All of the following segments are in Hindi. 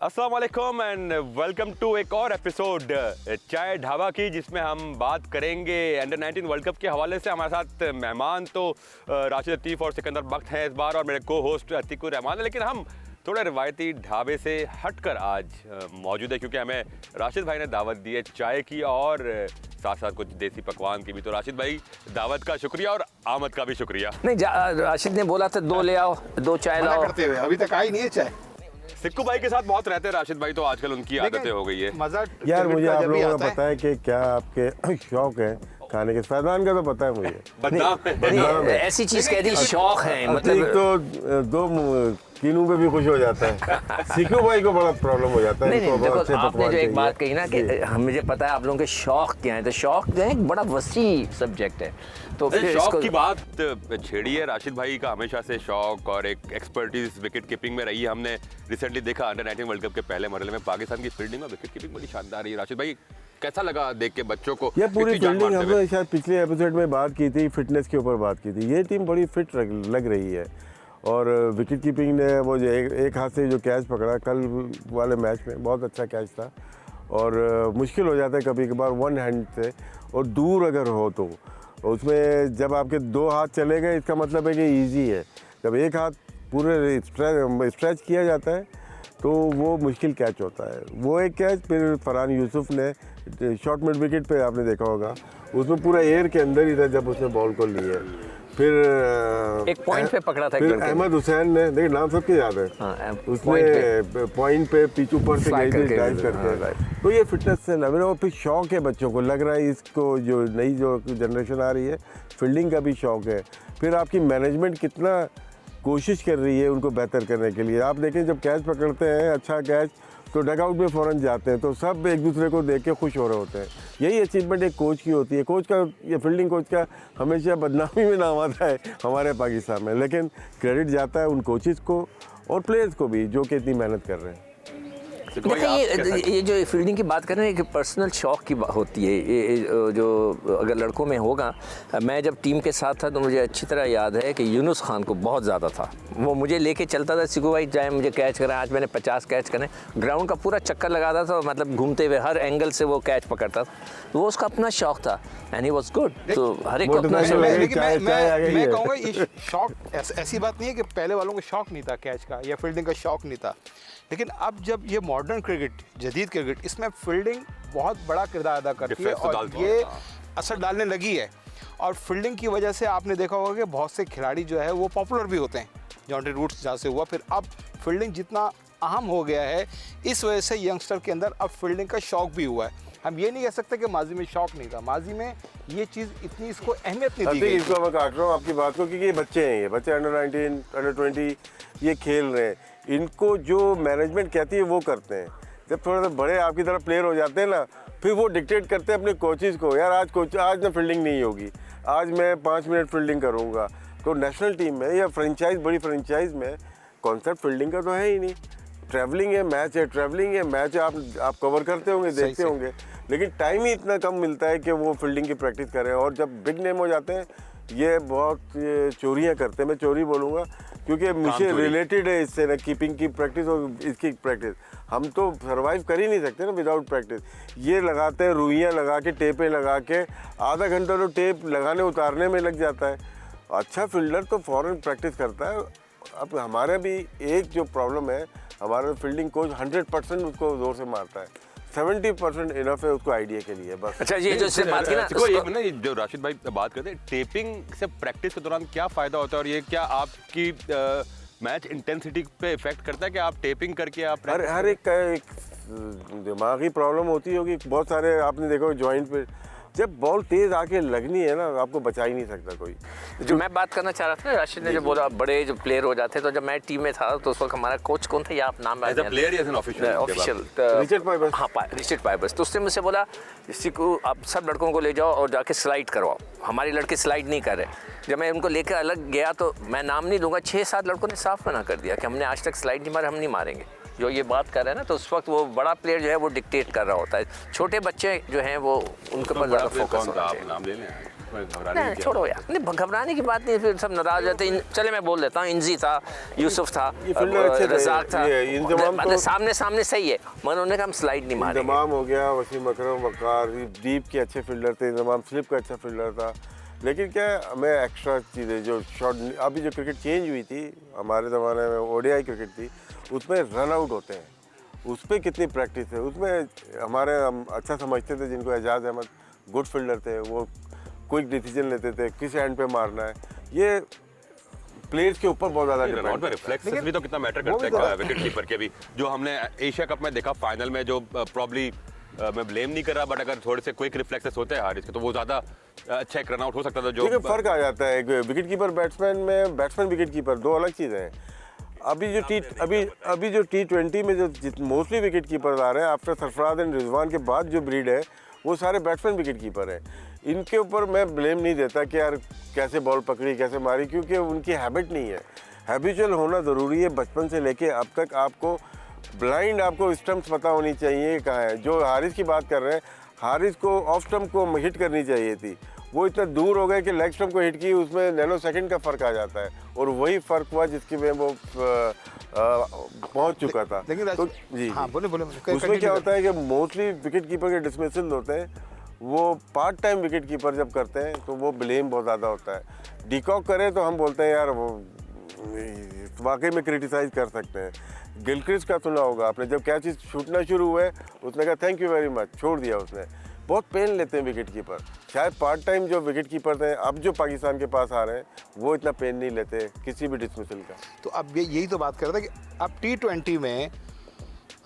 अस्सलाम वालेकुम एंड वेलकम टू एक और एपिसोड चाय ढाबा की, जिसमें हम बात करेंगे अंडर 19 वर्ल्ड कप के हवाले से। हमारे साथ मेहमान तो राशिद लतीफ़ और सिकंदर बख्त हैं इस बार, और मेरे को होस्ट अतीकुर रहमान है। लेकिन हम थोड़े रिवायती ढाबे से हटकर आज मौजूद है, क्योंकि हमें राशिद भाई ने दावत दी है चाय की और साथ साथ कुछ देसी पकवान की भी। तो राशिद भाई, दावत का शुक्रिया और आमद का भी शुक्रिया। नहीं, राशिद ने बोला था दो ले आओ, दो चाय लाओ, करते हुए अभी तक आई नहीं है चाय। सिक्कू भाई के साथ बहुत रहते हैं राशिद भाई, तो आजकल उनकी आदतें हो गई है। मजा यार मुझे आप लोगों को पता है कि क्या आपके शौक है खाने के। फैजान का तो पता है मुझे। बदनाम है। ऐसी चीज कह दी शौक है, एक मतलब तो दो कीनू पे भी खुश हो जाता है। सिक्कू भाई को बड़ा प्रॉब्लम हो जाता है। नहीं इनको देखो, बहुत अच्छे आपने पकवान जो एक चाहिए। बात कही ना कि मुझे पता है आप लोगों के शौक क्या है, तो शौक जो है एक बड़ा वसी सब्जेक्ट है। तो फिर शौक इसको की बात छेड़ी है। राशिद भाई का हमेशा से शौक और एक एक्सपर्टीज विकेट कीपिंग में रही है। हमने रिसेंटली देखा अंडर 19 वर्ल्ड कप के पहले मरहले में पाकिस्तान की फील्डिंग और विकेट कीपिंग बड़ी शानदार रही है। राशिद भाई, कैसा लगा देख के बच्चों को? ये पूरी इतनी जान फील्डिंग मारते हुए? हमने शायद पिछले एपिसोड में बात की थी, फिटनेस के ऊपर बात की थी। ये टीम बड़ी फिट लग रही है। और विकेट कीपिंग ने वो जो एक हाथ से जो कैच पकड़ा कल वाले मैच में, बहुत अच्छा कैच था। और मुश्किल हो जाता है कभी कभार वन हैंड से, और दूर अगर हो तो उसमें जब आपके दो हाथ चले गए, इसका मतलब है कि इजी है। जब एक हाथ पूरे स्ट्रेच किया जाता है तो वो मुश्किल कैच होता है। वो एक कैच फिर फरहान यूसुफ ने शॉर्ट मिड विकेट पे आपने देखा होगा, उसमें पूरा एयर के अंदर ही था जब उसने बॉल को लिया। फिर एक पॉइंट पे पकड़ा था, फिर अहमद हुसैन ने, देखिए नाम सबके याद है, उसने पॉइंट पे पिच ऊपर से गई थी डाइव करके। तो ये फिटनेस से लग रहा है। और फिर शौक है बच्चों को, लग रहा है इसको जो नई जो जनरेशन आ रही है फील्डिंग का भी शौक है। फिर आपकी मैनेजमेंट कितना कोशिश कर रही है उनको बेहतर करने के लिए। आप देखें जब कैच पकड़ते हैं अच्छा कैच तो डगआउट में फ़ौरन जाते हैं, तो सब एक दूसरे को देख के खुश हो रहे होते हैं। यही अचीवमेंट एक कोच की होती है। कोच का, ये फील्डिंग कोच का हमेशा बदनामी में नाम आता है हमारे पाकिस्तान में, लेकिन क्रेडिट जाता है उन कोचेज़ को और प्लेयर्स को भी जो कि इतनी मेहनत कर रहे हैं। देखिए, ये जो फील्डिंग की बात कर रहे हैं, एक पर्सनल शौक की बात होती है। ये जो अगर लड़कों में होगा, मैं जब टीम के साथ था तो मुझे अच्छी तरह याद है कि यूनुस खान को बहुत ज़्यादा था। वो मुझे लेके चलता था, सिक्कू भाई चाहे मुझे कैच करा, आज मैंने 50 कैच करे, ग्राउंड का पूरा चक्कर लगाता था, मतलब घूमते हुए हर एंगल से वो कैच पकड़ता था। तो वो उसका अपना शौक था एंड ही वाज गुड। तो हर एक को अपना शौक है। लेकिन मैं कहूँगा ये शौक ऐसी बात नहीं है कि पहले वालों को शौक नहीं था कैच का या फील्डिंग का शौक नहीं था। लेकिन अब जब ये मॉडर्न क्रिकेट, जदीद क्रिकेट, इसमें फील्डिंग बहुत बड़ा किरदार अदा करती है और ये असर डालने लगी है। और फील्डिंग की वजह से आपने देखा होगा कि बहुत से खिलाड़ी जो है वो पॉपुलर भी होते हैं। जॉन्टी रूट्स जहाँ से हुआ, फिर अब फील्डिंग जितना अहम हो गया है, इस वजह से यंगस्टर के अंदर अब फील्डिंग का शौक भी हुआ है। हम ये नहीं कह सकते कि माजी में शौक नहीं था, माजी में ये चीज़ इतनी इसको अहमियत नहीं दी गई। इसको मैं काट रहा हूँ आपकी बात को, क्योंकि ये बच्चे हैं, ये बच्चे अंडर 19 अंडर 20 ये खेल रहे हैं। इनको जो मैनेजमेंट कहती है वो करते हैं। जब थोड़ा सा बड़े आपकी तरह प्लेयर हो जाते हैं ना, फिर वो डिक्टेट करते हैं अपने कोचेज़ को, यार आज ना फील्डिंग नहीं होगी, आज मैं 5 मिनट फील्डिंग करूँगा। तो नेशनल टीम में या फ्रेंचाइज, बड़ी फ्रेंचाइज में कॉन्सेप्ट फील्डिंग का तो है ही नहीं। ट्रैवलिंग है, मैच है, ट्रैवलिंग है, मैच है, आप कवर करते होंगे, देखते होंगे, लेकिन टाइम ही इतना कम मिलता है कि वो फील्डिंग की प्रैक्टिस करें। और जब बिग नेम हो जाते हैं ये बहुत चोरियाँ करते हैं। मैं चोरी बोलूँगा क्योंकि मुझे रिलेटेड है इससे ना, कीपिंग की प्रैक्टिस और इसकी प्रैक्टिस। हम तो सर्वाइव कर ही नहीं सकते ना विदाउट प्रैक्टिस। ये लगाते हैं, रुइयाँ लगा के, टेपें लगा के, आधा घंटा तो टेप लगाने उतारने में लग जाता है। अच्छा फील्डर तो फ़ौरन प्रैक्टिस करता है। अब हमारे भी एक जो प्रॉब्लम है, हमारा फील्डिंग कोच 100% उसको ज़ोर से मारता है, 70% इनफ है उसको आइडिया के लिए बस। अच्छा, ये जो सिर्फ बात की ना, जो राशिद भाई बात करते हैं, टेपिंग से प्रैक्टिस के दौरान क्या फ़ायदा होता है, और ये क्या आपकी मैच इंटेंसिटी पे इफेक्ट करता है कि आप टेपिंग करके आप हर एक का एक दिमागी प्रॉब्लम होती होगी। बहुत सारे आपने देखो जॉइंट पे जब बॉल तेज आके लगनी है ना, आपको बचा ही नहीं सकता कोई। जो मैं बात करना चाह रहा था ना, राशिद ने जो बोला बड़े जो प्लेयर हो जाते हैं, तो जब मैं टीम में था तो उस वक्त हमारा कोच कौन था, या आप नाम ऑफिशियल रिचर्ड पाइबस। हाँ, रिचर्ड पाइबस। तो उसने मुझसे बोला, सिक्कू आप सब लड़कों को ले जाओ और जाके स्लाइड करवाओ। हमारे लड़के स्लाइड नहीं कर रहे। जब मैं उनको लेकर अलग गया तो मैं नाम नहीं लूँगा, 6-7 लड़कों ने साफ मना कर दिया कि हमने आज तक स्लाइड नहीं मारे, हम नहीं मारेंगे। जो ये बात कर रहे हैं ना, तो उस वक्त वो बड़ा प्लेयर जो है वो डिक्टेट कर रहा होता है। छोटे बच्चे जो हैं वो उनके ऊपर ज़्यादा फोकस होता है। नाम ले लें। घबराने नहीं की छोड़ो यार, नहीं घबराने की बात नहीं, फिर सब नाराज रहते हैं। चले मैं बोल देता हूँ, इंजी था, यूसुफ था, ये फील्डर अच्छे थे, रज़ाक था, ये इंतज़ाम मतलब तो- सामने सामने सही है, मगर उन्होंने कहा हम स्लाइड नहीं मारेंगे। इंतमाम हो गया, वसीम अकरम, वकार, डीप के अच्छे फील्डर थे, इंतमाम स्लिप का अच्छा फील्डर था। लेकिन क्या है, हमें एक्स्ट्रा चीज़ें जो शॉट, अभी जो क्रिकेट चेंज हुई थी हमारे ज़माने में, ओडीआई क्रिकेट थी, उसमें रन आउट होते हैं, उस पर कितनी प्रैक्टिस है, उसमें हम अच्छा समझते थे, जिनको एजाज अहमद गुड फील्डर थे, वो क्विक डिसीजन लेते थे, किस एंड पे मारना है, ये प्लेयर्स के ऊपर बहुत ज़्यादा ग्राउंड में रिफ्लेक्सेस भी तो कितना मैटर करता है विकेट कीपर के भी। जो हमने एशिया कप में देखा फाइनल में, जो प्रॉब्ली मैं ब्लेम नहीं कर रहा, बट अगर थोड़े से क्विक रिफ्लेक्सेस होते हैं हारिस के, तो वो ज़्यादा अच्छा एक रन आउट हो सकता था। जो फर्क आ जाता है विकेट कीपर बैट्समैन में, बैट्समैन विकेट कीपर दो अलग चीज़ें हैं। अभी जो T20 में जो मोस्टली विकेट कीपर आ रहे हैं आफ्टर सरफराज एंड रिजवान के बाद, जो ब्रीड है वो सारे बैट्समैन विकेट कीपर हैं। इनके ऊपर मैं ब्लेम नहीं देता कि यार कैसे बॉल पकड़ी, कैसे मारी, क्योंकि उनकी हैबिट नहीं है। हैबिचुअल होना ज़रूरी है, बचपन से लेके अब तक आपको ब्लाइंड आपको स्टम्प्स पता होनी चाहिए कहाँ है। जो हारिस की बात कर रहे हैं, हारिस को ऑफ स्टम्प को हिट करनी चाहिए थी, वो इतना दूर हो गए कि लेग स्टम्प को हिट की, उसमें नैनो सेकंड का फ़र्क आ जाता है, और वही फ़र्क हुआ जिसकी में वो पहुंच चुका था। लेकिन तो जी हाँ, बोले उसमें क्या होता है कि मोस्टली विकेट कीपर के डिसमिसल होते हैं, वो पार्ट टाइम विकेट कीपर जब करते हैं तो वो ब्लेम बहुत ज़्यादा होता है। डिकॉक करे तो हम बोलते हैं यार वो वाकई में क्रिटिसाइज कर सकते हैं। गिलक्रिस्ट का सुना होगा आपने, जब कैच छूटना शुरू हुए उसने कहा थैंक यू वेरी मच, छोड़ दिया उसने। बहुत पेन लेते हैं विकेट कीपर, शायद पार्ट टाइम जो विकेट कीपर थे अब जो पाकिस्तान के पास आ रहे हैं वो इतना पेन नहीं लेते किसी भी डिसमिसल का। तो अब यही तो बात कर रहे थे कि अब T20 में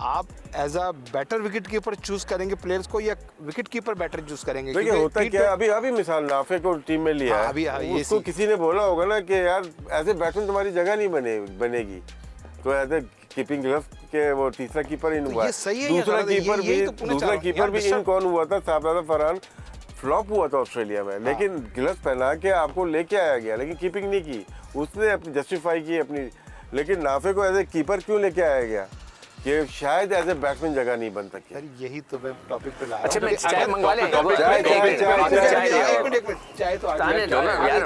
आप as a better wicket keeper choose करेंगे प्लेयर्स को, या विकेट कीपर बेटर चूज करेंगे? देखिए होता क्या है, अभी मिसाल नाफे को टीम में लिया हाँ, है, उसको किसी ने बोला होगा ना कि यार ऐसे बैट्समैन तुम्हारी जगह नहीं बनेगी, तो ऐसे कीपिंग ग्लव्स के वो तीसरा कीपर इन हुआ, दूसरा कीपर भी इन कौन हुआ था, शाहजादा फरहान फ्लॉप हुआ था ऑस्ट्रेलिया में, लेकिन ग्लव्स पहना के आपको लेके आया गया, लेकिन कीपिंग नहीं की उसने, अपनी जस्टिफाई की अपनी। लेकिन नाफे को एज ए कीपर क्यों लेके आया गया कि शायद एज ए बैट्समैन जगह नहीं बन सकी। यार यही तो मैं टॉपिक पे ला रहा हूं। अच्छा मैं चाय मंगवा लें, चाय तो ताने दो ना यार,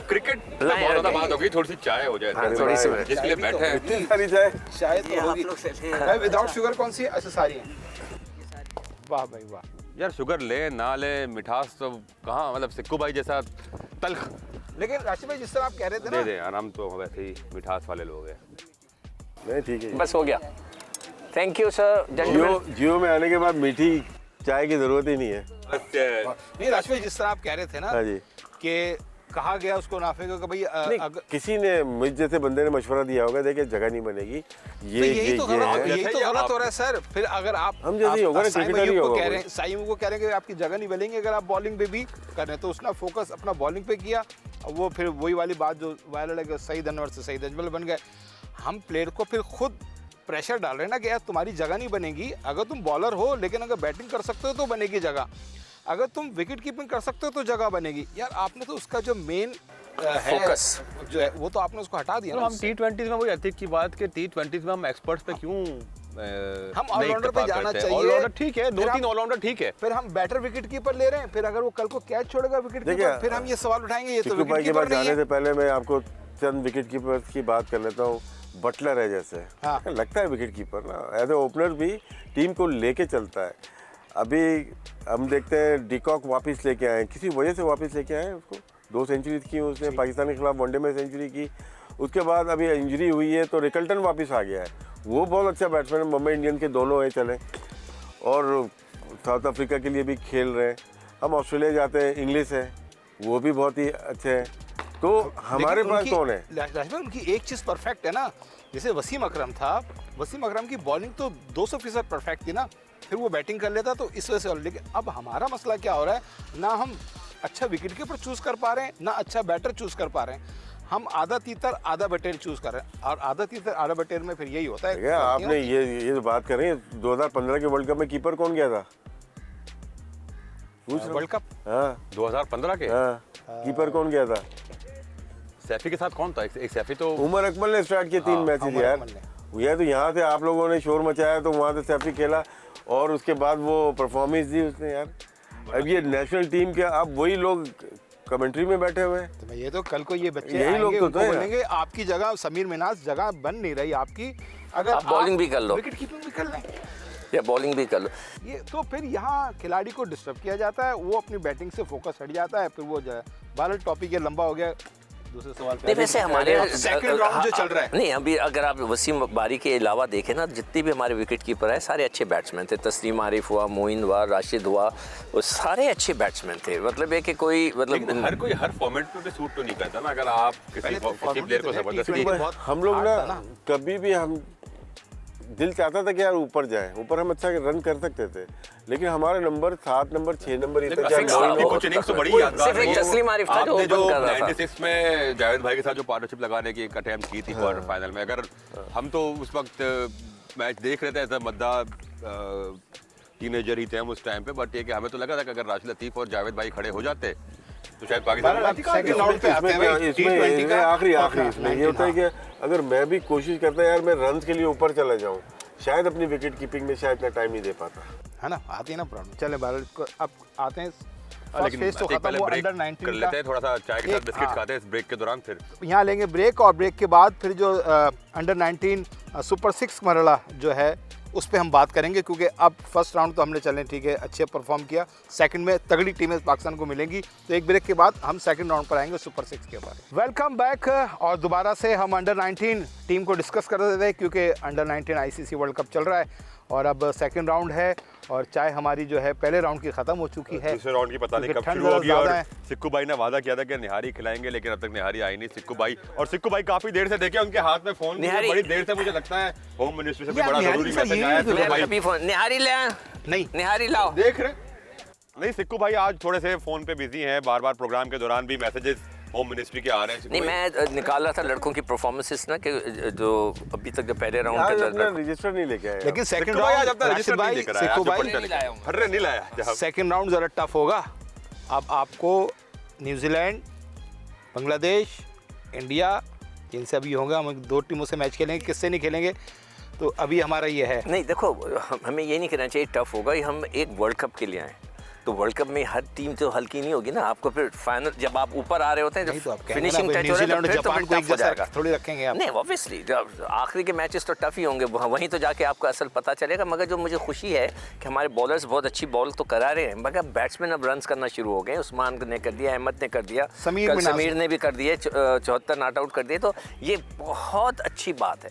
क्रिकेट बहुत ज़्यादा बात होगी, थोड़ी सी चाय हो जाए थोड़ी सी जिसके लिए बैठे हैं। इतनी सारी चाय चाय तो होगी भाई, विदाउट शुगर कौन सी? अच्छा सारी है, वाह भाई वाह। यार शुगर ले ना ले, मिठास तो कहाँ, मतलब सिक्कू भाई जैसा तल्ख लेकिन राशिद भाई जिस तरह आप कह रहे थे दे ना, दे यार, हम तो वैसे ही मिठास वाले लोग हैं। नहीं ठीक है, बस हो गया। Thank you sir. जियो में आने के बाद मीठी चाय की जरूरत ही नहीं है। नहीं राशिद भाई जिस तरह आप कह रहे थे ना हाँ जी, कि कहा गया उसको नाफे को कि भाई अगर किसी ने मुझ जैसे बंदे ने मशवरा दिया होगा, देखिए जगह नहीं बनेगी, यही तो गलत आप- हो रहा है सर। फिर अगर आप हम जैसे ही होगा ना, साइम क्रिकेटर ही अयूब को होगा कह कोई। रहे हैं, साइम को कह रहे हैं कि आपकी जगह नहीं बनेगी अगर आप बॉलिंग पे भी कर रहे हैं, तो उसने फोकस अपना बॉलिंग पे किया, और वो फिर वही वाली बात जो वायरल है कि सईद अनवर से सईद अजमल बन गए। हम प्लेयर को फिर खुद प्रेशर डाल रहे हैं ना कि यार तुम्हारी जगह नहीं बनेगी, अगर तुम बॉलर हो लेकिन अगर बैटिंग कर सकते हो तो बनेगी जगह, अगर तुम विकेट कीपिंग कर सकते हो तो जगह बनेगी। यार आपने तो उसका जो मेन फोकस जो है वो तो आपने उसको हटा दिया तो ना हम T20 में वही एथिक की बात कि T20 में हम एक्सपर्ट्स पे क्यों हम ऑलराउंडर पे जाना चाहिए। ऑलराउंडर ठीक है, दो फिर तीन हम- ऑलराउंडर ठीक है, फिर हम बैटर विकेट कीपर ले रहे हैं, फिर अगर वो कल को कैच छोड़ेगा विकेट देखिए, कीपर, फिर हम ये सवाल उठाएंगे ये तो चिक्कू विकेट भाई के कीपर पास नहीं जाने है। से पहले मैं आपको चंद विकेट कीपर्स की बात कर लेता हूँ। बटलर है जैसे, हाँ। लगता है विकेट कीपर ना, एज ए ओपनर भी टीम को लेके चलता है। अभी हम देखते हैं डिकॉक वापस लेके आए, किसी वजह से वापस लेके आए उसको, 2 सेंचुरी की उसने पाकिस्तान के खिलाफ वनडे में सेंचुरी की, उसके बाद अभी इंजरी हुई है तो रिकल्टन वापस आ गया है, वो बहुत अच्छा बैट्समैन है, मुंबई इंडियन के दोनों है चले, और साउथ अफ्रीका के लिए भी खेल रहे हैं। हम ऑस्ट्रेलिया जाते हैं, इंग्लिश है, वो भी बहुत ही अच्छे हैं, तो हमारे लेकिन पास उनकी- कौन है? राजभाई उनकी एक चीज़ परफेक्ट है ना, जैसे वसीम अकरम था, वसीम अकरम की बॉलिंग तो 200% परफेक्ट थी ना, फिर वो बैटिंग कर लेता तो इस वजह से। लेकिन अब हमारा मसला क्या हो रहा है, ना हम अच्छा विकेट कीपर चूज कर पा रहे हैं, ना अच्छा बैटर चूज कर पा रहे हैं, हम आधा तीतर आधा बटेर चूज कर रहे हैं, और आधा तीतर आधा बटेर में फिर यही होता है। आपने ये जो बात कर रहे हैं, 2015 के वर्ल्ड कप में कीपर कौन गया था? वर्ल्ड कप हाँ 2015 के हाँ, कीपर कौन गया था? सैफी के साथ कौन था? एक सैफी तो उमर अकमल ने स्टार्ट किए 3 मैचेस उमर यार। अकमल यह तो यहाँ से आप लोगों ने शोर मचाया तो वहाँ से सैफी खेला, और उसके बाद वो परफॉर्मेंस दी उसने यार। अब ये नेशनल टीम के अब वही लोग कमेंट्री में बैठे हुए हैं। तो मैं ये तो कल को ये बच्चे यही लोग आएंगे, तो उनको थे ना। बोलेंगे आपकी जगह समीर मिनास जगह बन नहीं रही आपकी, अगर आप बॉलिंग भी कर लो। विकेट कीपिंग भी कर लें। या बॉलिंग भी कर लो। ये तो फिर यहाँ खिलाड़ी को डिस्टर्ब किया जाता है, वो अपनी बैटिंग से फोकस हट जाता है, फिर वो जो है भारत टॉपिक ये लंबा हो गया। दूसरे सवाल पे नहीं वैसे हमारे सेकंड राउंड जो चल रहा है, नहीं अभी अगर आप वसीम बारी के अलावा देखें ना, जितने भी हमारे विकेट कीपर है सारे अच्छे बैट्समैन थे। तस्लीम आरिफ हुआ, मोइन हुआ, राशिद हुआ, वो सारे अच्छे बैट्समैन थे। मतलब है कि कोई लेकिन हर कोई हर फॉर्मेट में सूट तो नहीं करता ना। अगर आप किसी प्लेयर को जबरदस्ती हम लोग ना कभी भी हम दिल चाहता था कि यार ऊपर जाए, ऊपर हम अच्छा रन कर सकते थे, लेकिन हमारा नंबर 7 नंबर 6 नंबर ये कुछ इनिंग्स तो बड़ी यादगार सिर्फ एक तस्लीम आरिफ था जो आपने जो ओपन कर रहा था। 96 में जावेद भाई के साथ जो पार्टनरशिप लगाने की एक अटेम्प्ट की थी क्वार्टर फाइनल में, अगर हम तो उस वक्त मैच देख रहे थे एज अ मद्दा टीनेजर ही थे हम उस टाइम पे, बट ये कि हमें तो लगा था कि अगर राशिद लतीफ और जावेद भाई खड़े हो जाते तो शायद पाकिस्तान सेकंड राउंड पे आते हैं भाई, T20 का आखिरी इसमें ये होता है कि अगर मैं भी कोशिश करता यार मैं रन के लिए ऊपर चला जाऊं, शायद अपनी विकेट कीपिंग में शायद इतना टाइम नहीं दे पाता है ना, आती है ना प्रॉब्लम। चले भारत को अब आते हैं लेकिन फेज तो एक खत्म पहले हुआ, ब्रेक अंडर कर 19 लेते हैं, थोड़ा सा चाय के साथ एक- बिस्किट हाँ। खाते हैं इस ब्रेक के दौरान, फिर यहाँ लेंगे ब्रेक, और ब्रेक के बाद फिर जो अंडर 19 सुपर 6 मरला जो है उस पर हम बात करेंगे, क्योंकि अब फर्स्ट राउंड तो हमने चलें ठीक है अच्छे परफॉर्म किया, सेकंड में तगड़ी टीमें पाकिस्तान को मिलेंगी, तो एक ब्रेक के बाद हम सेकंड राउंड पर आएंगे सुपर 6 के ऊपर। वेलकम बैक, और दोबारा से हम अंडर 19 टीम को डिस्कस कर रहे थे, क्योंकि अंडर 19 आईसीसी वर्ल्ड कप चल रहा है और अब सेकंड राउंड है, और चाय हमारी जो है पहले राउंड की ख़त्म हो चुकी है। दूसरे राउंड की पता नहीं क्योंकि कब ठंड शुरू होगी, ज़्यादा और है। सिक्कू भाई ने वादा किया था कि निहारी खिलाएंगे, लेकिन अब तक निहारी आई नहीं सिक्कू भाई। और सिक्कू भाई काफी देर से देखे उनके हाथ में फोन, निहारी- बड़ी देर से मुझे लगता है होम मिनिस्ट्री से कोई यार, बड़ा निहारी जरूरी से मैसेज यही आया है तो सिक्कू भाई। अभी फोन निहारी ले आए? नहीं निहारी लाओ। देख रहे नहीं, सिक्कू भाई आज थोड़े से फोन पे बिजी हैं, बार बार प्रोग्राम के दौरान भी मैसेजेस होम मिनिस्ट्री के आ रहे हैं सिक्कू नहीं भाई। मैं निकाल रहा था लड़कों की परफॉर्मेंस ना, कि जो अभी तक जो पहले राउंड आज के अपना अंदर रजिस्टर नहीं लेके आए लेकिन सेकंड सिक्कू भाई आज राउंड अपना रजिस्टर नहीं लेकर आया, सिक्कू आज जो भाई पर्चा लेकर आया। अरे नहीं लाया जहाँ। सेकंड राउंड ज़रा टफ होगा। अब आपको न्यूजीलैंड, बांग्लादेश, इंडिया, इनसे अभी होगा, हम 2 टीमों से मैच खेलेंगे, किससे नहीं खेलेंगे, तो अभी हमारा ये है। नहीं देखो, हमें ये नहीं कहना चाहिए टफ होगा, ये हम एक वर्ल्ड कप के लिए आए, तो वर्ल्ड कप में हर टीम तो हल्की नहीं होगी ना। आपको फिर फाइनल जब आप ऊपर आ रहे होते हैं, नहीं तो आप जब कहेंगे फिनिशिंग ना, टच हो रहा है न्यूजीलैंड तो और फिर तो जापान को एक टफ हो जैसा जाएगा। थोड़ी रखेंगे आप। नहीं ऑब्वियसली आखिरी के मैचेस तो टफ ही होंगे, वहीं तो जाके आपको असल पता चलेगा। मगर जो मुझे खुशी है कि हमारे बॉलर्स बहुत अच्छी बॉल तो करा रहे हैं, मगर बैट्समैन अब रन्स करना शुरू हो गए। उस्मान ने कर दिया, अहमद ने कर दिया, समीर कल मिनाज समीर ने भी कर दिए, 74 नॉट आउट कर दिए, तो ये बहुत अच्छी बात है,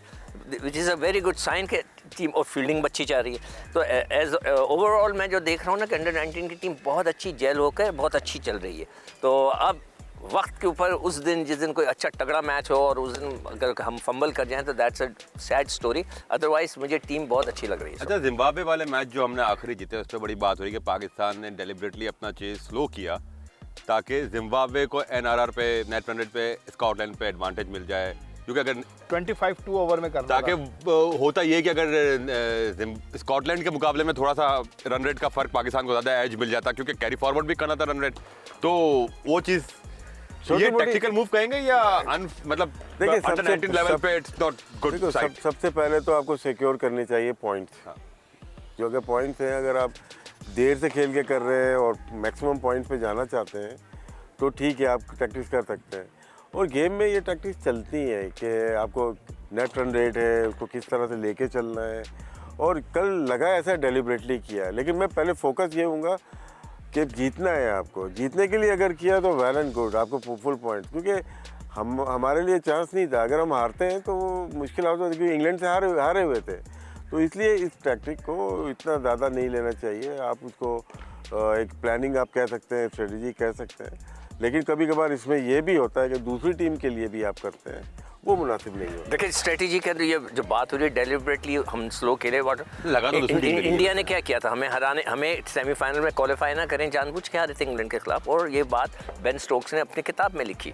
which is a very good sign के टीम और फील्डिंग अच्छी जा रही है। तो एज ओवरऑल मैं जो देख रहा हूँ ना कि अंडर 19 की टीम बहुत अच्छी जेल होकर बहुत अच्छी चल रही है। तो अब वक्त के ऊपर उस दिन जिस दिन कोई अच्छा तगड़ा मैच हो और उस दिन अगर हम फंबल कर जाएं तो that's a sad story, otherwise मुझे टीम बहुत अच्छी लग रही है। अच्छा, जिम्बाब्वे वाले मैच जो हमने आखिरी जीते उस पर बड़ी बात हो रही है कि पाकिस्तान ने डेलिबरेटली अपना चेज स्लो किया ताकि जिम्बाब्वे को एनआरआर पे, नेट रन रेट पे, स्कॉटलैंड पे एडवांटेज मिल जाए, क्योंकि अगर 25 2 ओवर में करना ताकि होता ये कि अगर स्कॉटलैंड के मुकाबले में थोड़ा सा रन रेट का फर्क पाकिस्तान को ज़्यादा एज मिल जाता, क्योंकि कैरी फॉरवर्ड भी करना था रन रेट, तो वो चीज़ ये टैक्टिकल मूव कहेंगे या मतलब देखिए, अंडर 19 लेवल पे इट्स नॉट गुड देखो, साइड। सबसे पहले तो आपको सिक्योर करने चाहिए पॉइंट्स। जो अगर पॉइंट्स हैं, अगर आप देर से खेल के कर रहे हैं और मैक्सिमम पॉइंट्स पे जाना चाहते हैं तो ठीक है, आप प्रैक्टिस कर सकते हैं। और गेम में ये प्रैक्टिस चलती है कि आपको नेट रन रेट है उसको किस तरह से लेके चलना है, और कल लगा ऐसा डेलिबरेटली किया है, लेकिन मैं पहले फोकस ये हूँगा कि जीतना है। आपको जीतने के लिए अगर किया तो वेल एंड गुड, आपको फुल पॉइंट, क्योंकि हमारे लिए चांस नहीं था। अगर हम हारते हैं तो मुश्किल होता है, क्योंकि इंग्लैंड से हारे हुए थे, तो इसलिए इस टैक्टिक को इतना ज़्यादा नहीं लेना चाहिए। आप उसको एक प्लानिंग आप कह सकते हैं, स्ट्रेटजी कह सकते हैं, लेकिन कभी कभार इसमें यह भी होता है कि दूसरी टीम के लिए भी आप करते हैं, वो मुनासिब नहीं होता। देखिए स्ट्रेटजी के अंदर ये जो बात हो रही है डेलिबरेटली हम स्लो खेले, लगा तो दूसरी टीम के लिए। इंडिया ने क्या किया था, हमें सेमीफाइनल में क्वालिफाई ना करें जानबूझ के हारे थे इंग्लैंड के खिलाफ, और ये बात बेन स्टोक्स ने अपनी किताब में लिखी,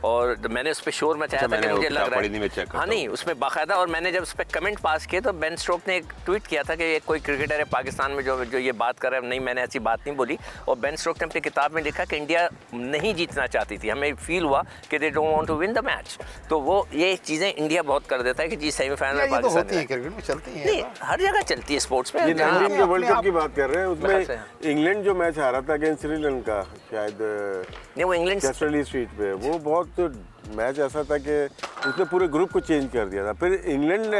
और मैंने उस पर शोर मचाया था कि मुझे लग रहा है, हाँ नहीं उसमें बाकायदा, और मैंने जब उस पर कमेंट पास किए तो बेन स्टोक्स ने एक ट्वीट किया था कि ये कोई क्रिकेटर है पाकिस्तान में जो ये बात कर रहा है, नहीं मैंने ऐसी बात नहीं बोली। और बेन स्टोक्स ने अपनी किताब में लिखा कि इंडिया नहीं जीतना चाहती थी, हमें फील हुआ कि they don't want to win the match, तो वो ये चीज़ें इंडिया बहुत कर देता है कि जी सेमीफाइनल ये तो पाकिस्तान होती है, क्रिकेट में चलती हैं। नहीं, हर जगह चलती है स्पोर्ट्स में। ये जहाँ- 19 के वर्ल्ड कप की बात कर रहे हैं, बाहर से उसमें इंग्लैंड जो मैच हारा था अगेंस्ट श्रीलंका, शायद नहीं, वो इंग्लैंड कैस्टरली स्ट्रीट पे, वो बहुत मैच ऐसा था कि उसने पूरे ग्रुप को चेंज कर दिया था। फिर इंग्लैंड ने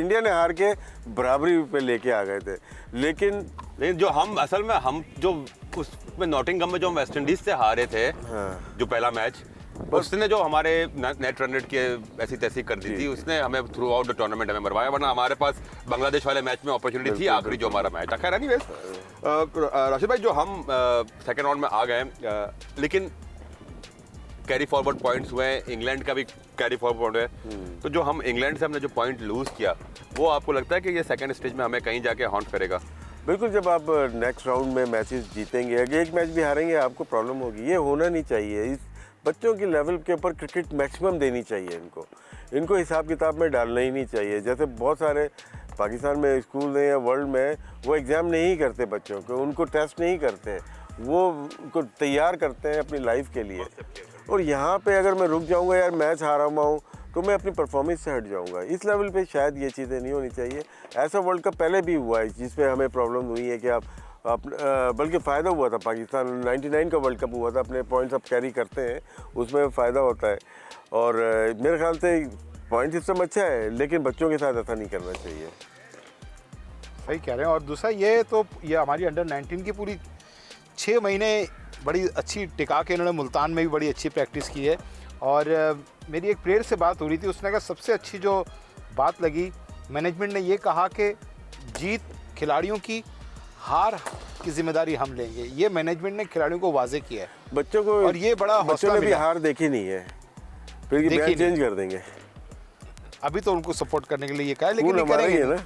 इंडिया ने हार के बराबरी पे लेके आ गए थे। लेकिन जो हम असल में हम जो उसमें नॉटिंघम में जो हम वेस्ट इंडीज से हारे थे, जो पहला मैच, उसने जो हमारे नेट रन रेट की ऐसी तैसी कर दी थी, उसने हमें थ्रू आउट द टूर्नामेंट हमें मरवाया, वरना हमारे पास बांग्लादेश वाले मैच में अपॉर्चुनिटी थी, आखिरी जो हमारा मैच था। खैर एनीवेज, राशिद भाई, जो हम सेकेंड राउंड में आ गए, लेकिन कैरी फॉरवर्ड पॉइंट्स हुए, इंग्लैंड का भी कैरी फॉरवर्ड है, तो जो हम इंग्लैंड से हमने जो पॉइंट लूज किया, वो आपको लगता है कि ये सेकंड स्टेज में हमें कहीं जाके हॉन्ट करेगा? बिल्कुल, जब आप नेक्स्ट राउंड में मैचेस जीतेंगे, अगर एक मैच भी हारेंगे आपको प्रॉब्लम होगी। ये होना नहीं चाहिए। इस बच्चों की लेवल के ऊपर क्रिकेट मैक्सिमम देनी चाहिए इनको हिसाब किताब में डालना ही नहीं चाहिए। जैसे बहुत सारे पाकिस्तान में स्कूल हैं या वर्ल्ड में, वो एग्ज़ाम नहीं करते बच्चों को, उनको टेस्ट नहीं करते, वो उनको तैयार करते हैं अपनी लाइफ के लिए। और यहाँ पे अगर मैं रुक जाऊँगा, यार मैच हारा हुआ हूँ, तो मैं अपनी परफॉर्मेंस से हट जाऊँगा। इस लेवल पे शायद ये चीज़ें नहीं होनी चाहिए। ऐसा वर्ल्ड कप पहले भी हुआ है जिसमें हमें प्रॉब्लम हुई है कि आप बल्कि फ़ायदा हुआ था। पाकिस्तान 99 का वर्ल्ड कप हुआ था, अपने पॉइंट्स आप कैरी करते हैं, उसमें फ़ायदा होता है। और मेरे ख्याल से पॉइंट सिस्टम अच्छा है, लेकिन बच्चों के साथ ऐसा नहीं करना चाहिए। सही कह रहे हैं। और दूसरा ये हमारी अंडर 19 की पूरी 6 महीने बड़ी अच्छी टिका के इन्होंने मुल्तान में भी बड़ी अच्छी प्रैक्टिस की है। और मेरी एक प्लेयर से बात हो रही थी, उसने कहा सबसे अच्छी जो बात लगी, मैनेजमेंट ने ये कहा कि जीत खिलाड़ियों की, हार की जिम्मेदारी हम लेंगे। ये मैनेजमेंट ने खिलाड़ियों को वाजे किया है बच्चों को, और ये बड़ा बच्चों ने भी हार देखी नहीं है, फिर मैच चेंज कर देंगे। अभी तो उनको सपोर्ट करने के लिए ये कहा है, लेकिन करेंगे ना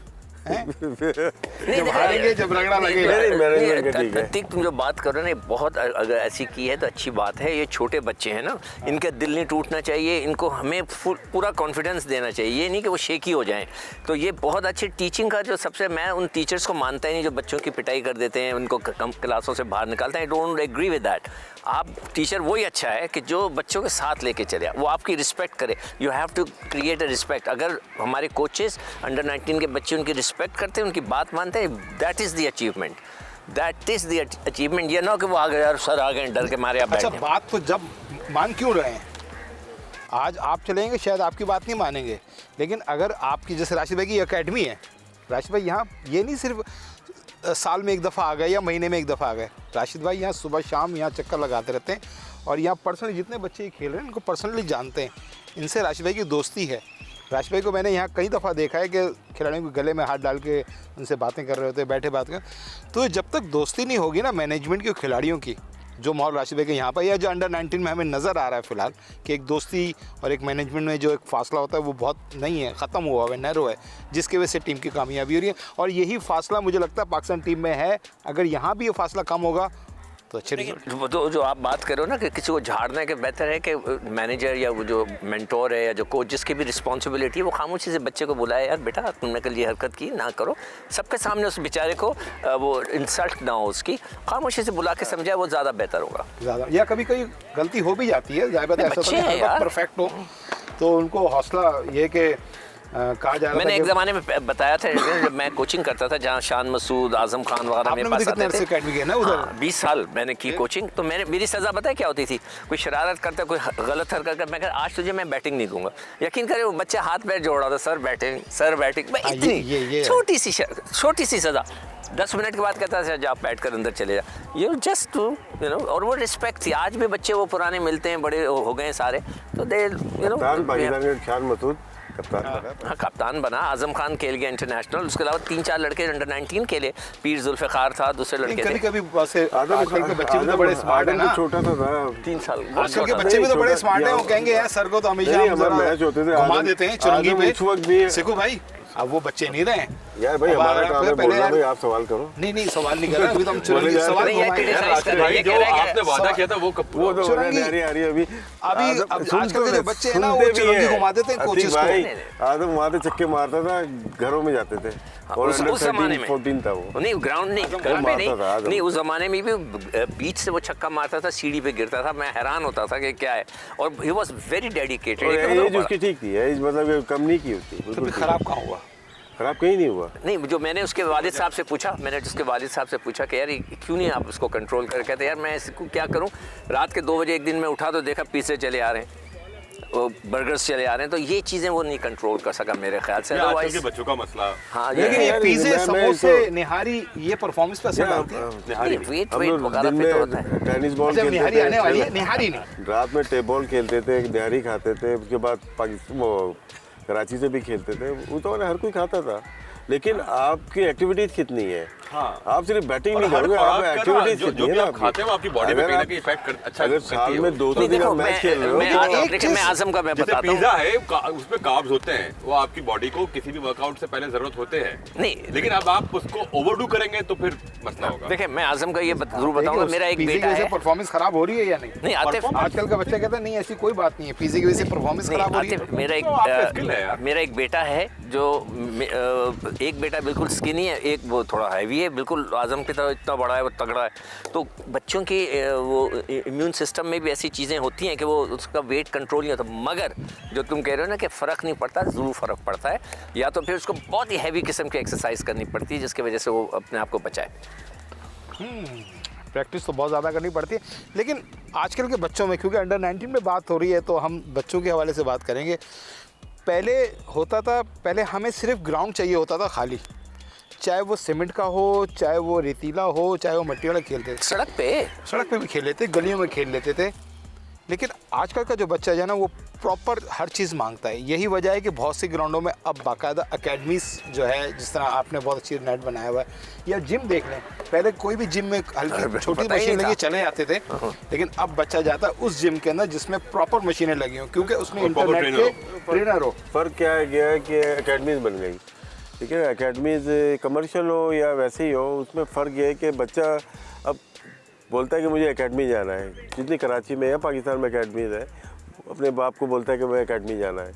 जब हारेंगे, जब रगड़ा लगेगा। प्रतीक, तुम जो बात कर रहे हो ना, बहुत अगर ऐसी की है तो अच्छी बात है। ये छोटे बच्चे हैं ना, इनका दिल नहीं टूटना चाहिए, इनको हमें पूरा कॉन्फिडेंस देना चाहिए, ये नहीं कि वो शेकी हो जाएं। तो ये बहुत अच्छी टीचिंग का जो सबसे, मैं उन टीचर्स को मानता ही नहीं जो बच्चों की पिटाई कर देते हैं, उनको कम क्लासों से बाहर निकालते हैं। I don't agree with that. आप टीचर वही अच्छा है कि जो बच्चों के साथ लेके चले, वो आपकी रिस्पेक्ट करे। You have to create a respect. अगर हमारे कोचेस अंडर 19 के बच्चे उनकी रिस्पेक्ट करते हैं, उनकी बात मानते हैं, that is the achievement, that is the achievement. ये ना कि वो आ गए यार, सर आ गए, डर के मारे आप अच्छा, बैठे। बात तो जब मान क्यों रहे हैं, आज आप चलेंगे शायद आपकी बात नहीं मानेंगे, लेकिन अगर आपकी, जैसे राशिद भाई की अकेडमी है, राशिद भाई यहाँ ये नहीं सिर्फ साल में एक दफ़ा आ गए या महीने में एक दफ़ा आ गए, राशिद भाई यहाँ सुबह शाम यहाँ चक्कर लगाते रहते हैं। और यहाँ पर्सनली जितने बच्चे खेल रहे हैं इनको पर्सनली जानते हैं, इनसे राशिद भाई की दोस्ती है। राशिद भाई को मैंने यहाँ कई दफ़ा देखा है कि खिलाड़ियों के गले में हाथ डाल के उनसे बातें कर रहे होते हैं, बैठे बात कर। तो जब तक दोस्ती नहीं होगी ना मैनेजमेंट की, खिलाड़ियों की, जो माहौल राशिद भाई के यहाँ पर या जो अंडर 19 में हमें नज़र आ रहा है फ़िलहाल कि एक दोस्ती और एक मैनेजमेंट में जो एक फासला होता है वो बहुत नहीं है, ख़त्म हुआ है, नैरो है, जिसकी वजह से टीम की कामयाबी हो रही है। और यही फासला मुझे लगता है पाकिस्तान टीम में है। अगर यहाँ भी ये फासला कम होगा तो अच्छे रिजल्ट। तो जो आप बात करो ना कि किसी को झाड़ने के बेहतर है कि मैनेजर या वो जो मेंटोर है या जो कोच, जिसकी भी रिस्पॉन्सिबिलिटी है, वो खामोशी से बच्चे को बुलाए, यार बेटा तुमने कल ये हरकत की, ना करो। सबके सामने उस बेचारे को वो इंसल्ट ना हो, उसकी खामोशी से बुला के समझाए, वो ज़्यादा बेहतर होगा। ज़्यादा, या कभी कभी गलती हो भी जाती है, बच्चे हैं यार, परफेक्ट हो तो उनको हौसला ये कि कहा जा रहा मैंने एक ज़माने में बताया था जब मैं कोचिंग करता था, जहाँ शान मसूद, आजम खान वगैरह मेरे पास आते थे। 20 साल मैंने की कोचिंग। तो मेरी सज़ा पता है क्या होती थी? कोई शरारत करता, कोई गलत हरकत करता, मैं आज तुझे मैं बैटिंग नहीं दूंगा। यकीन करे वो बच्चे हाथ पैर जोड़ रहा था, सर बैटिंग, सर बैटिंग। इतनी छोटी सी सज़ा, 10 मिनट के बाद कहता था जा बैठ कर अंदर चले जा। You just to you know, और वो रिस्पेक्ट थी। आज भी बच्चे वो पुराने मिलते हैं, बड़े हो गए सारे, तो दे यू नो। शान मसूद कप्तान बना, आजम खान खेल गया इंटरनेशनल, उसके अलावा 3-4 लड़के अंडर 19 खेले, पीर जुल्फ़िकार था, दूसरे लड़के थे। कभी आजकल के बच्चे भी तो बड़े स्मार्ट है ना, छोटा था 3 साल। आजकल के बच्चे भी तो बड़े स्मार्ट हैं, वो कहेंगे यार सर को तो हमेशा मैच होते थे, घुमा देते हैं चुरंगी पे। सिखो भाई अब वो बच्चे नहीं रहे। यार भाई अब हमारा काम है पहले बोलना, यार- भाई आप सवाल करो। नहीं सवाल नहीं कर रहे, अभी तो हम चुरंगी बोले सवाल नहीं, ये घुमाएंगे। criticize राशिद कर रहे हैं, भाई ये जो कह रहे हैं आपने वादा किया था वो वो तो चुरंगी। नहरी आ रही है अभी आजकल के जो बच्चे हैं ना, वो चुरंगी घुमा देते हैं कोचेस को। भाई आदम वहाँ पे चक्के मारता था, घरों में जाते थे और उस जमाने में 14 था वो। नहीं ग्राउंड नहीं, घर पे मारता नहीं, था, आदम। नहीं उस जमाने में भी बीच से वो छक्का मारता था, सीढ़ी पे गिरता था, मैं हैरान होता था कि क्या है, और ही वाज वेरी और डेडिकेटेड। एज उसकी ठीक थी, एज मतलब कम नहीं की होती, तो बिल्कुल फिर ठीक। खराब कहाँ हुआ? खराब कहीं नहीं हुआ। नहीं, जो मैंने उसके वालिद साहब से पूछा, कि यार ये क्यों नहीं आप इसको कंट्रोल कर, कहते यार मैं इसको क्या करूं, रात के 2 बजे एक दिन मैं उठा तो देखा पिज़्ज़े चले आ रहे हैं, वो बर्गर्स चले आ रहे हैं, तो ये चीज़ें वो नहीं कंट्रोल कर सका मेरे ख्याल से। आजकल के अदरवाइज बच्चों का मसला। हाँ लेकिन ये ये यार, पिज़्ज़े, मैं समोसे, इसको- निहारी, ये परफॉर्मेंस पे असर डालती है। नहीं, वेट हम वेट लोग वगैरह दिन पे तो होता है। में टेनिस बॉल जब खेलते निहारी आने वाली है, थे, निहारी नहीं, रात में टेबल खेलते थे, निहारी खाते थे, उसके बाद पाकिस्तान वो कराची से भी खेलते थे, वो तो हर कोई खाता था। लेकिन आपकी एक्टिविटीज कितनी है? हाँ। आप सिर्फ बैटिंग और नहीं हर करोगे, खुराक आप का ना, एक्टिविटीज जो कितनी भी है ना आप खाते हो आपकी बॉडी पे अगर कहीं ना आप- कहीं इफेक्ट अच्छा अगर करती साल है में वो। 200 नहीं दिन देखो, आप मैच खेल रहे हो मैं एक देखिए, चीज़- मैं आजम का मैं जैसे बताता हूँ। पिज्जा है उसमें कार्ब्स होते हैं, वो आपकी बॉडी को किसी भी वर्कआउट से पहले जरूरत होते हैं। नहीं, लेकिन अब आप उसको ओवरडू करेंगे तो फिर मसला होगा। देखिए मैं आजम का ये जरूर बताऊंगा, मेरा एक पिज़्ज़े की बेटा वजह से है। परफॉर्मेंस खराब हो रही है या नहीं? नहीं आतिफ, आजकल का बच्चा कहता है नहीं ऐसी कोई बात नहीं है, पिज़्ज़े की वजह से परफॉर्मेंस नहीं खराब हो रही आतिफ, है। तो आपका skill है यार। मेरा एक बेटा है जो एक बेटा बिल्कुल स्किनी है, एक वो थोड़ा हैवी है, बिल्कुल आजम की तरह इतना बड़ा है, वो तगड़ा है। तो बच्चों की वो इम्यून सिस्टम में भी ऐसी चीज़ें होती हैं कि वो उसका वेट कंट्रोल नहीं होता, मगर जो तुम कह रहे हो ना कि फ़र्क नहीं पड़ता, ज़रूर फ़र्क पड़ता है, या तो फिर उसको बहुत ही हैवी किस्म की एक्सरसाइज करनी पड़ती है जिसकी वजह से वो अपने आप को बचाए। प्रैक्टिस तो बहुत ज़्यादा करनी पड़ती है। लेकिन आजकल के बच्चों में, क्योंकि अंडर 19 में बात हो रही है, तो हम बच्चों के हवाले से बात करेंगे। पहले होता था, पहले हमें सिर्फ ग्राउंड चाहिए होता था खाली, चाहे वो सीमेंट का हो, चाहे वो रेतीला हो, चाहे वो मिट्टी वाला खेलते थे, सड़क पे भी खेल लेते, गलियों में खेल लेते थे। लेकिन आजकल का जो बच्चा है ना, वो प्रॉपर हर चीज़ मांगता है। यही वजह है कि बहुत सी ग्राउंडों में अब बाकायदा अकेडमीज जो है, जिस तरह आपने बहुत अच्छी नेट बनाया हुआ है, या जिम देख लें। पहले कोई भी जिम में हल्की छोटी पता ही मशीन नहीं लगी था। चले जाते थे, लेकिन अब बच्चा जाता है उस जिम के अंदर जिसमें प्रॉपर मशीनें लगी हों, क्योंकि उसमें और proper इंटरनेट के ट्रेनर हो। फ़र्क क्या है गया है कि एकेडमीज बन गई, ठीक है। एकेडमीज कमर्शियल हो या वैसे ही हो, उसमें फ़र्क ये है कि बच्चा अब बोलता है कि मुझे एकेडमी जाना है। जितनी कराची में या पाकिस्तान में एकेडमीज है, अपने बाप को बोलता है कि मैं एकेडमी जाना है।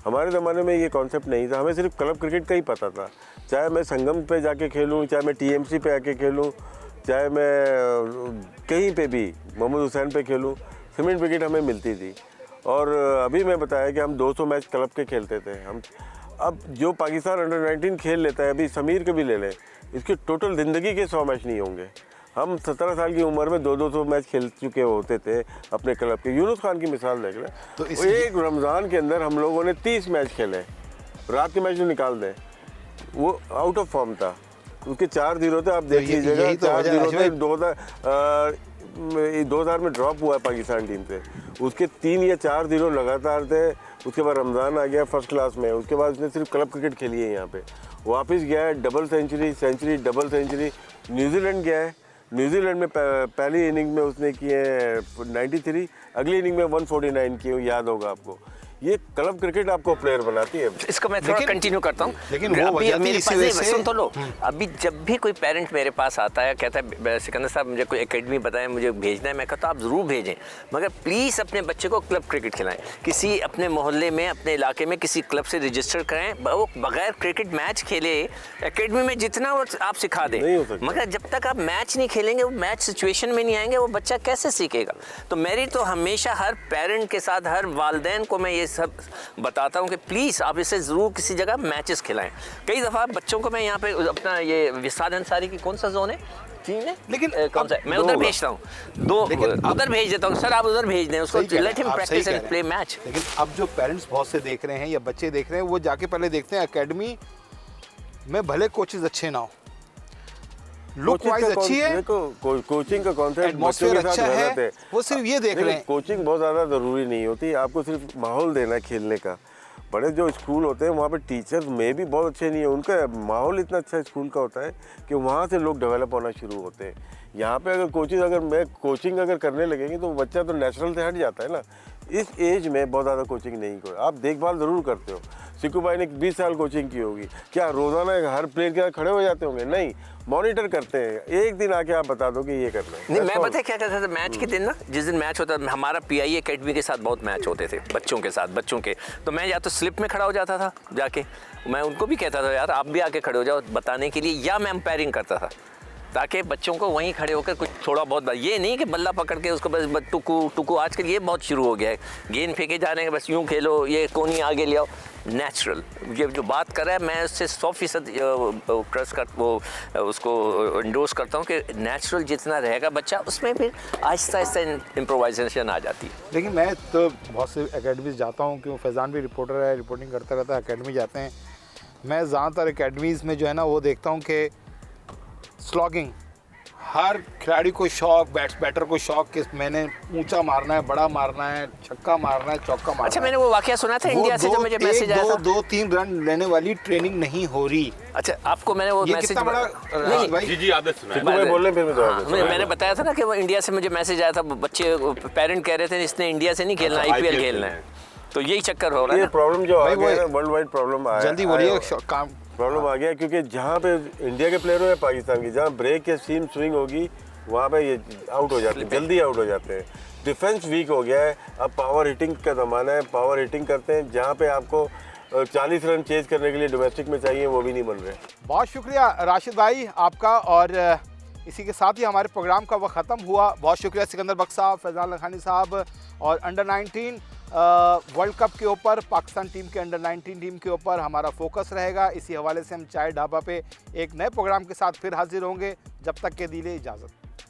हमारे ज़माने में ये कॉन्सेप्ट नहीं था, हमें सिर्फ क्लब क्रिकेट का ही पता था। चाहे मैं संगम पे जाके खेलूँ, चाहे मैं टीएमसी पे आके खेलूँ, चाहे मैं कहीं पे भी मोहम्मद हुसैन पे खेलूँ, सीमेंट विकेट हमें मिलती थी। और अभी मैं बताया कि हम 200 मैच क्लब के खेलते थे। हम अब जो पाकिस्तान अंडर 19 खेल लेता है, अभी समीर के भी ले लें, इसकी टोटल ज़िंदगी के 100 मैच नहीं होंगे। हम 17 साल की उम्र में 200 मैच खेल चुके होते थे अपने क्लब के। यूनुस खान की मिसाल देख लें, तो तो एक रमज़ान के अंदर हम लोगों ने 30 मैच खेले। रात के मैच जो निकाल दें, वो आउट ऑफ फॉर्म था, उसके 4 0 थे। आप देख लीजिएगा, यही तो 4 वजह है 0 थे। 2000 में ड्रॉप हुआ है पाकिस्तान टीम से, उसके 3 या 4 0 लगातार थे। उसके बाद रमज़ान आ गया फर्स्ट क्लास में, उसके बाद उसने सिर्फ क्लब क्रिकेट खेली है यहाँ पे। वापस गया है, double century double century. New Zealand गया है, न्यूजीलैंड में पहली इनिंग में उसने किए 93, अगली इनिंग में 149 किए, याद होगा आपको। ये क्लब क्रिकेट आपको प्लेयर बनाती है। इसको मैं थोड़ा कंटिन्यू करता हूँ। लेकिन वो वजह थी मेरे इसी पास वजह नहीं, से- सुन तो लो। अभी जब भी कोई पेरेंट मेरे पास आता है, कहता है सिकंदर साहब मुझे कोई एकेडमी बताएं, मुझे भेजना है, मैं कहता हूँ आप ज़रूर भेजें, मगर प्लीज़ अपने बच्चे को क्लब क्रिकेट खिलाएं। किसी अपने मोहल्ले में, अपने इलाके में किसी क्लब से रजिस्टर कराएं। वो बगैर क्रिकेट मैच खेले एकेडमी में जितना वो आप सिखा दें, नहीं हो सकता। मगर जब तक आप मैच नहीं खेलेंगे, वो मैच सिचुएशन में नहीं आएंगे, वो बच्चा कैसे सीखेगा। तो मेरी तो हमेशा हर पेरेंट के साथ, हर वालिदैन को मैं ये सब बताता हूँ कि प्लीज़ आप इसे ज़रूर किसी जगह मैचेस खिलाएं। कई दफ़ा बच्चों को मैं यहाँ पे अपना ये विसाद अंसारी की कौन सा जोन है चीन है, लेकिन कौन सा है? मैं उधर भेजता हूँ, उधर भेज देता हूँ। सर आप उधर भेज दें उसको, सही कह रहे लेट हैं, हिम आप प्रैक्टिस सही एंड कह प्ले रहे हैं। मैच। लेकिन अब जो पेरेंट्स बहुत से देख रहे हैं या बच्चे देख रहे हैं, वो जाके पहले देखते हैं एकेडमी में भले कोचेज अच्छे ना हो, लुक वाइज अच्छी है, देखो कोचिंग का कॉन्सेप्ट एटमॉस्फेयर बच्चों के अच्छा साथ है, गलत है। वो सिर्फ ये देख रहे हैं। कोचिंग बहुत ज़्यादा ज़रूरी नहीं होती, आपको सिर्फ माहौल देना है खेलने का। बड़े जो स्कूल होते हैं वहाँ पे टीचर्स में भी बहुत अच्छे नहीं है, उनका माहौल इतना अच्छा स्कूल का होता है कि वहाँ से लोग डेवलप होना शुरू होते हैं। यहाँ पे अगर कोचिंग अगर करने लगेंगे तो बच्चा तो नेचुरल से हट जाता है ना। इस एज में बहुत ज़्यादा कोचिंग नहीं करो, आप देखभाल ज़रूर करते हो। सिक्कू भाई ने 20 साल कोचिंग की होगी, क्या रोज़ाना हर प्लेयर के साथ खड़े हो जाते होंगे? नहीं, मॉनिटर करते हैं। एक दिन आके आप बता दो कि ये करना है। नहीं, मैं पता क्या करता था मैच के दिन ना, जिस दिन मैच होता था, हमारा PI एकेडमी के साथ बहुत मैच होते थे बच्चों के साथ, बच्चों के, तो मैं या तो स्लिप में खड़ा हो जाता था जाके, मैं उनको भी कहता था यार आप भी आके खड़े हो जाओ बताने के लिए, या मैं अंपायरिंग करता था ताकि बच्चों को वहीं खड़े होकर कुछ थोड़ा बहुत, ये नहीं कि बल्ला पकड़ के उसको बस टुकू आजकल ये बहुत शुरू हो गया है, गेंद फेंके जाने के बस यूँ खेलो, ये कोनी आगे ले आओ। नेचुरल, ये जो बात कर रहा है मैं उससे 100% ट्रस्ट कर वो उसको इंडोर्स करता हूँ कि नेचुरल जितना रहेगा बच्चा उसमें फिर आहिस्ता आहिस्ता इम्प्रोवाइजेशन आ जाती है। लेकिन मैं तो बहुत से एकेडमीज जाता हूँ, क्यों फैज़ान भी रिपोर्टर है, रिपोर्टिंग करता रहता है, एकेडमी जाते हैं। मैं ज़्यादातर एकेडमीज़ में जो है ना वो देखता हूँ कि स्लॉगिंग, हर खिलाड़ी को शौक, बैटर को शौक कि मैंने ऊंचा मारना है, बड़ा मारना है, छक्का मारना है, चौका मारना है। अच्छा, मैंने वो वाकया सुना था इंडिया से जब मुझे मैसेज आया था, 2-3 रन लेने वाली ट्रेनिंग नहीं हो रही। अच्छा, आपको मैंने वो मैसेज बड़ा जी जी आपने सुना है। सिक्कू भाई बोल रहे हैं, फिर मैं जवाब देता हूं। मैंने बताया था ना कि वो इंडिया से मुझे मैसेज आया था, बच्चे पेरेंट कह रहे थे इसने इंडिया से नहीं खेलना, IPL खेलना है, तो यही चक्कर हो रहा है ये ना। प्रॉब्लम जो आ भाई गया है, वर्ल्ड वाइड प्रॉब्लम आया, जल्दी बोलिए काम। प्रॉब्लम आ गया क्योंकि जहाँ पे इंडिया के प्लेयर हो या पाकिस्तान की, जहाँ ब्रेक या सीम स्विंग होगी वहाँ पे ये आउट हो जाते हैं, जल्दी आउट हो जाते हैं। डिफेंस वीक हो गया है, अब पावर हिटिंग का ज़माना है, पावर हिटिंग करते हैं, जहाँ पे आपको 40 रन चेज करने के लिए डोमेस्टिक में चाहिए वो भी नहीं बन रहे। बहुत शुक्रिया राशिद भाई आपका, और इसी के साथ ही हमारे प्रोग्राम का वक्त ख़त्म हुआ। बहुत शुक्रिया सिकंदर बख्श साहब, फैज़ान लखानी साहब, और अंडर 19 वर्ल्ड कप के ऊपर, पाकिस्तान टीम के अंडर 19 टीम के ऊपर हमारा फोकस रहेगा। इसी हवाले से हम चाय ढाबा पे एक नए प्रोग्राम के साथ फिर हाजिर होंगे। जब तक के दीजिए इजाज़त।